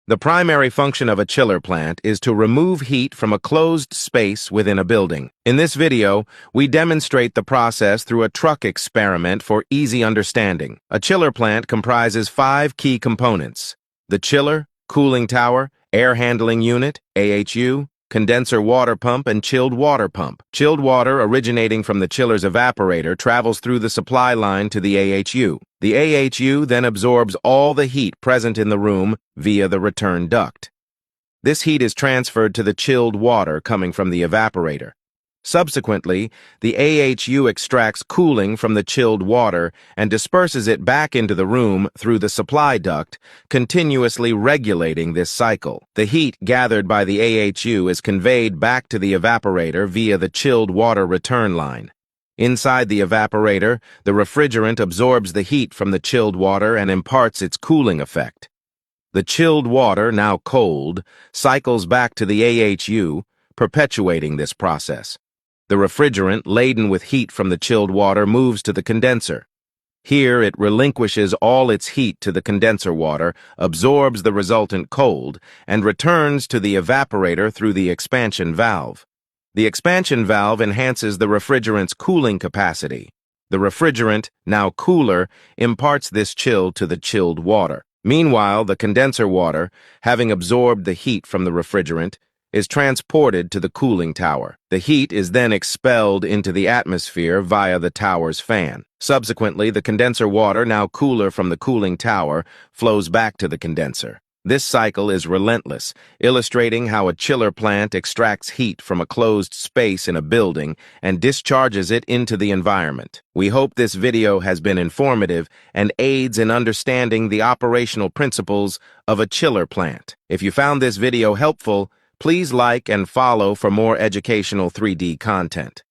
The primary function of a chiller plant is to remove heat from a closed space within a building. In this video, we demonstrate the process through a truck experiment for easy understanding. A chiller plant comprises 5 key components: the chiller, cooling tower, air handling unit, AHU, condenser water pump, and chilled water pump. Chilled water originating from the chiller's evaporator travels through the supply line to the AHU. The AHU then absorbs all the heat present in the room via the return duct. This heat is transferred to the chilled water coming from the evaporator. Subsequently, the AHU extracts cooling from the chilled water and disperses it back into the room through the supply duct, continuously regulating this cycle. The heat gathered by the AHU is conveyed back to the evaporator via the chilled water return line. Inside the evaporator, the refrigerant absorbs the heat from the chilled water and imparts its cooling effect. The chilled water, now cold, cycles back to the AHU, perpetuating this process. The refrigerant, laden with heat from the chilled water, moves to the condenser. Here, it relinquishes all its heat to the condenser water, absorbs the resultant cold, and returns to the evaporator through the expansion valve. The expansion valve enhances the refrigerant's cooling capacity. The refrigerant, now cooler, imparts this chill to the chilled water. Meanwhile, the condenser water, having absorbed the heat from the refrigerant, is transported to the cooling tower. The heat is then expelled into the atmosphere via the tower's fan. Subsequently, the condenser water, now cooler from the cooling tower, flows back to the condenser. This cycle is relentless, illustrating how a chiller plant extracts heat from a closed space in a building and discharges it into the environment. We hope this video has been informative and aids in understanding the operational principles of a chiller plant. If you found this video helpful, please like and follow for more educational 3D content.